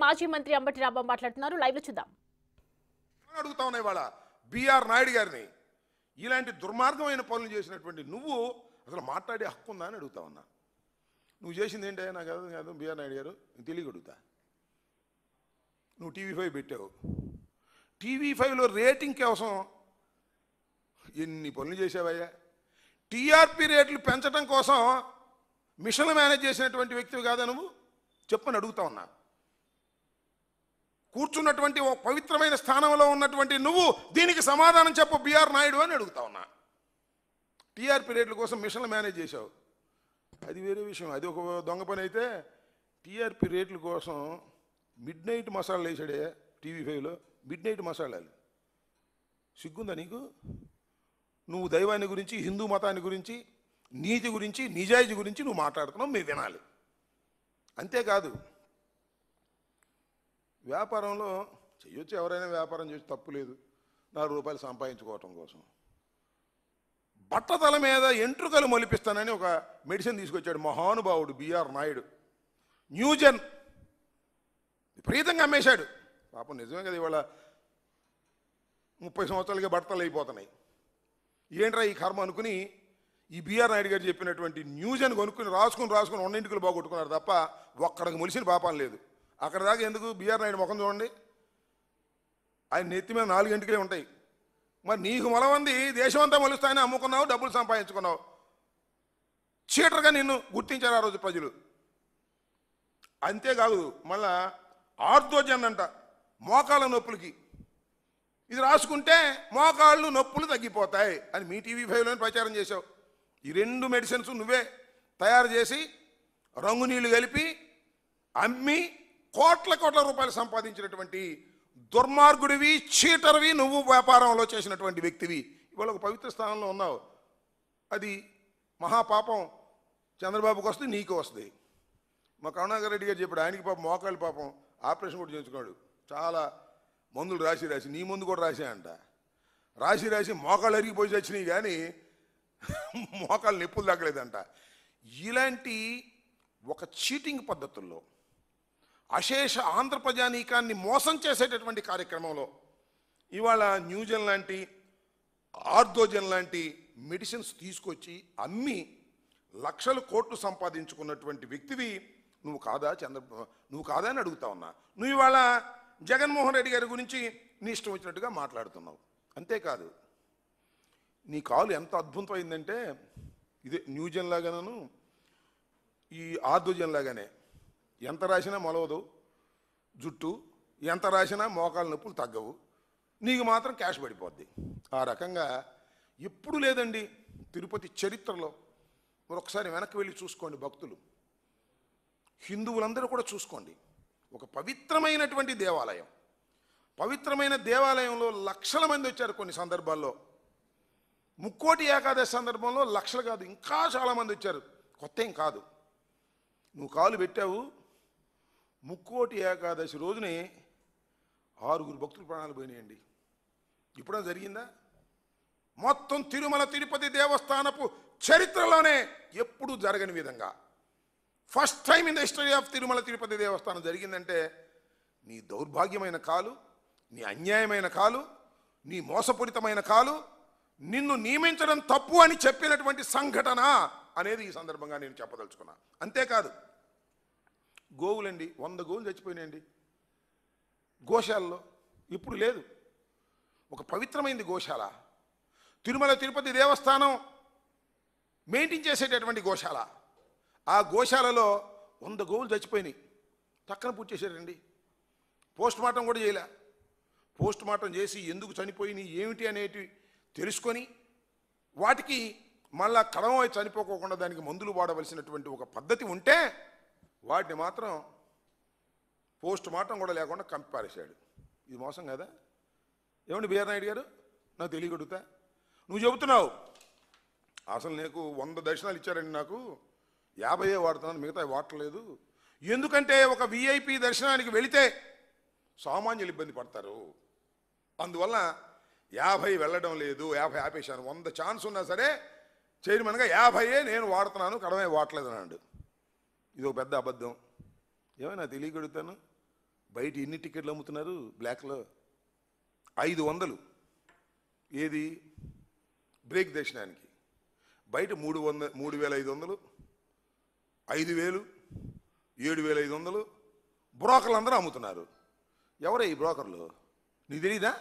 మాజీ మంత్రి అంబటి రాంబాబు మాట్లాడుతున్నారు. లైవ్ లో చూద్దాం. అడుగుతా ఉన్నాయి వాళ్ళ బిఆర్ నాయుడు గారిని, ఇలాంటి దుర్మార్గమైన పనులు చేసినటువంటి నువ్వు అసలు మాట్లాడే హక్కు ఉందా అని అడుగుతా ఉన్నా. నువ్వు చేసింది ఏంటో నాకు కాదు బిఆర్ నాయుడు గారు, నేను తెలియక అడుగుతా. నువ్వు TV5 పెట్టావు. TV5లో రేటింగ్ కోసం ఎన్ని పనులు చేసావయ్యా? టీఆర్పీ రేట్లు పెంచడం కోసం మిషన్లు మేనేజ్ చేసినటువంటి వ్యక్తివి కాదా నువ్వు? చెప్పని అడుగుతా ఉన్నా. కూర్చున్నటువంటి ఒక పవిత్రమైన స్థానంలో ఉన్నటువంటి నువ్వు దీనికి సమాధానం చెప్పు బిఆర్ నాయుడు అని అడుగుతా ఉన్నా. టీఆర్పీ రేట్ల కోసం మిషన్లు మేనేజ్ చేశావు, అది వేరే విషయం, అది ఒక దొంగ పని. అయితే టీఆర్పీ రేట్ల కోసం మిడ్ నైట్ మసాలాలు వేసాడే TV5లో, మిడ్ నైట్ మసాలాలు. సిగ్గుందా నీకు? నువ్వు దైవాన్ని గురించి, హిందూ మతాన్ని గురించి, నీతి గురించి, నిజాయితీ గురించి నువ్వు మాట్లాడుతున్నావు, మేము వినాలి. అంతేకాదు, వ్యాపారంలో చెయ్యొచ్చు, ఎవరైనా వ్యాపారం చేసి తప్పు లేదు, 4 రూపాయలు సంపాదించుకోవటం కోసం. బట్టతల మీద ఎంట్రుకలు మొలిపిస్తానని ఒక మెడిసిన్ తీసుకొచ్చాడు మహానుభావుడు బిఆర్ నాయుడు. న్యూజెన్ విపరీతంగా అమ్మేశాడు. పాపం నిజమే కదా, ఇవాళ 30 సంవత్సరాలకే బట్టతలు అయిపోతున్నాయి. ఏంట్రా ఈ కర్మ అనుకుని ఈ బిఆర్ నాయుడు గారు చెప్పినటువంటి న్యూజెన్ కొనుక్కుని రాసుకుని రెండింటికలు బాగొట్టుకున్నారు తప్ప ఒక్కడికి మొలిసిన పాపం లేదు. అక్కడ దాకా ఎందుకు? బిఆర్ నాయుడు ముఖం చూడండి, ఆయన నెత్తి మీద 4 గంటలే ఉంటాయి. మరి నీకు మొలమంది దేశమంతా మొలుస్తాయని అమ్ముకున్నావు, డబ్బులు సంపాదించుకున్నావు. చీటర్గా నిన్ను గుర్తించారు ఆ రోజు ప్రజలు. అంతేకాదు, మళ్ళా ఆర్థోజన్ అంట, మోకాళ్ళ నొప్పులకి ఇది రాసుకుంటే మోకాళ్ళు నొప్పులు తగ్గిపోతాయి అని మీ TV5లో ప్రచారం చేశావు. ఈ 2 మెడిసిన్స్ నువ్వే తయారు చేసి రంగు నీళ్లు కలిపి అమ్మి కోట్ల రూపాయలు సంపాదించినటువంటి దుర్మార్గుడివి, చీటర్వి, నువ్వు వ్యాపారంలో చేసినటువంటి వ్యక్తివి. ఇవాళ ఒక పవిత్ర స్థానంలో ఉన్నావు. అది మహాపాపం చంద్రబాబుకి వస్తుంది, నీకు వస్తుంది. మా కరుణాకర్ రెడ్డి గారు చెప్పాడు, ఆయనకి పాపం మోకాళ్ళు పాపం ఆపరేషన్ కూడా చేయించుకున్నాడు. చాలా మందులు రాసి నీ ముందు కూడా రాశాయంట. రాసి మోకాళ్ళు అరిగిపోయి వచ్చినాయి కానీ మోకాళ్ళు నొప్పులు తగ్గలేదంట. ఇలాంటి ఒక చీటింగ్ పద్ధతుల్లో అశేష ఆంధ్ర ప్రజానీకాన్ని మోసం చేసేటటువంటి కార్యక్రమంలో ఇవాళ న్యూజెన్ లాంటి, ఆర్థోజన్ లాంటి మెడిసిన్స్ తీసుకొచ్చి అమ్మి లక్షల కోట్లు సంపాదించుకున్నటువంటి వ్యక్తివి నువ్వు కాదా? నువ్వు కాదా అని అడుగుతా ఉన్నా. నువ్వు ఇవాళ జగన్మోహన్ రెడ్డి గారి గురించి నీ ఇష్టం వచ్చినట్టుగా మాట్లాడుతున్నావు. అంతేకాదు, నీ కాలు ఎంత అద్భుతమైందంటే ఇదే న్యూజెన్ లాగాను ఈ ఆర్థోజన్ లాగానే, ఎంత రాసినా మొలవదు జుట్టు, ఎంత రాసినా మోకాళ్ళ నొప్పులు తగ్గవు, నీకు మాత్రం క్యాష్ పడిపోద్ది. ఆ రకంగా ఎప్పుడు లేదండి తిరుపతి చరిత్రలో. మరొకసారి వెనక్కి వెళ్ళి చూసుకోండి భక్తులు, హిందువులందరూ కూడా చూసుకోండి. ఒక పవిత్రమైనటువంటి దేవాలయం, పవిత్రమైన దేవాలయంలో లక్షల మంది వచ్చారు. కొన్ని సందర్భాల్లో ముక్కోటి ఏకాదశి సందర్భంలో లక్షలు కాదు, ఇంకా చాలామంది వచ్చారు. కొత్త ఏం కాదు. నువ్వు కాలు పెట్టావు, ముక్కోటి ఏకాదశి రోజునే 6 భక్తులు ప్రాణాలు పోయినాయండి. ఇప్పుడే జరిగిందా? మొత్తం తిరుమల తిరుపతి దేవస్థానపు చరిత్రలోనే ఎప్పుడూ జరగని విధంగా first time in the history of Tirumala Tirupati దేవస్థానం జరిగిందంటే నీ దౌర్భాగ్యమైన కాలు, నీ అన్యాయమైన కాలు, నీ మోసపూరితమైన కాలు, నిన్ను నియమించడం తప్పు అని చెప్పినటువంటి సంఘటన అనేది ఈ సందర్భంగా నేను చెప్పదలుచుకున్నా. అంతేకాదు, గోవులండి 100 గోవులు చచ్చిపోయినాయండి గోశాలలో. ఇప్పుడు లేదు. ఒక పవిత్రమైనది గోశాల, తిరుమల తిరుపతి దేవస్థానం మెయింటైన్ చేసేటటువంటి గోశాల. ఆ గోశాలలో 100 గోవులు చచ్చిపోయినాయి. టక్కన పూర్తి చేశారండి. పోస్ట్ మార్టం కూడా చేయలే. పోస్ట్ మార్టం చేసి ఎందుకు చనిపోయినాయి ఏమిటి అనేటి తెలుసుకొని వాటికి మళ్ళా కడమై చనిపోకోకుండా దానికి మందులు వాడవలసినటువంటి ఒక పద్ధతి ఉంటే వాటిని మాత్రం పోస్ట్ మార్టం కూడా లేకుండా కంపారేశాడు. ఇది మోసం కదా? ఏమండి బిఆర్ నాయుడు గారు, నాకు తెలియగడుగుతా. నువ్వు చెబుతున్నావు అసలు నీకు 100 దర్శనాలు ఇచ్చారండి, నాకు 50 వాడుతున్నాను, మిగతా వాడలేదు. ఎందుకంటే ఒక VIP దర్శనానికి వెళితే సామాన్యులు ఇబ్బంది పడతారు, అందువల్ల 50 వెళ్ళడం లేదు, 50 ఆపేశాను. 100 ఛాన్స్ ఉన్నా సరే చైర్మన్గా 50 నేను వాడుతున్నాను, కడమే వాడలేదు అన్నాడు. ఇది ఒక పెద్ద అబద్ధం. ఏమైనా తెలియగలుగుతాను. బయట ఎన్ని టికెట్లు అమ్ముతున్నారు బ్లాక్లో? 500. ఏది బ్రేక్ దర్శనానికి బయట 3,500, 5,000, 7,500 బ్రోకర్లు అందరూ అమ్ముతున్నారు. ఎవరే ఈ బ్రోకర్లు? నీకు తెలియదా?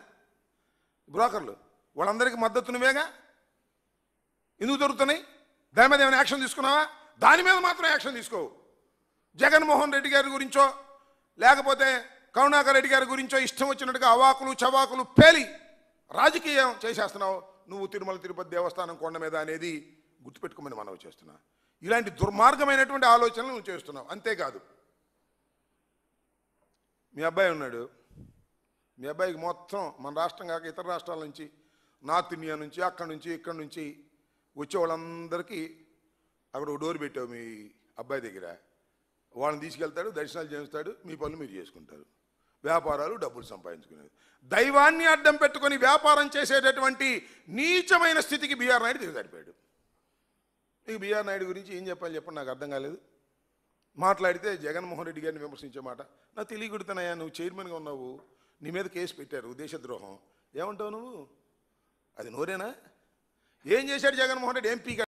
బ్రోకర్లు వాళ్ళందరికీ మద్దతు నువ్వేగా. ఎందుకు దొరుకుతున్నాయి? దాని మీద ఏమైనా యాక్షన్ తీసుకున్నావా? దాని మీద మాత్రం యాక్షన్ తీసుకోవు. జగన్మోహన్ రెడ్డి గారి గురించో లేకపోతే కరుణాకర్ రెడ్డి గారి గురించో ఇష్టం వచ్చినట్టుగా అవాకులు చవాకులు పేలి రాజకీయం చేసేస్తున్నావు. నువ్వు తిరుమల తిరుపతి దేవస్థానం కొండ మీద అనేది గుర్తుపెట్టుకోమని మనవి చేస్తున్నా. ఇలాంటి దుర్మార్గమైనటువంటి ఆలోచనలు నువ్వు చేస్తున్నావు. అంతేకాదు, మీ అబ్బాయి ఉన్నాడు. మీ అబ్బాయికి మొత్తం మన రాష్ట్రం కాక ఇతర రాష్ట్రాల నుంచి, నార్త్ ఇండియా నుంచి, అక్కడి నుంచి ఇక్కడి నుంచి వచ్చే వాళ్ళందరికీ అక్కడ ఒక డోర్ పెట్టావు మీ అబ్బాయి దగ్గర. వాళ్ళని తీసుకెళ్తాడు, దర్శనాలు చేస్తాడు, మీ పనులు మీరు చేసుకుంటారు. వ్యాపారాలు, డబ్బులు సంపాదించుకునేది. దైవాన్ని అడ్డం పెట్టుకొని వ్యాపారం చేసేటటువంటి నీచమైన స్థితికి బీఆర్ నాయుడు దిగజారిపోయాడు. నీకు బీఆర్ నాయుడు గురించి ఏం చెప్పాలి చెప్పండి, నాకు అర్థం కాలేదు. మాట్లాడితే జగన్మోహన్ రెడ్డి గారిని విమర్శించే మాట. నాకు తెలియకుడుతున్నాయా, నువ్వు చైర్మన్గా ఉన్నావు, నీ మీద కేసు పెట్టారు దేశద్రోహం. ఏమంటావు నువ్వు? అది నోరేనా? ఏం చేశాడు జగన్మోహన్ రెడ్డి? ఎంపీ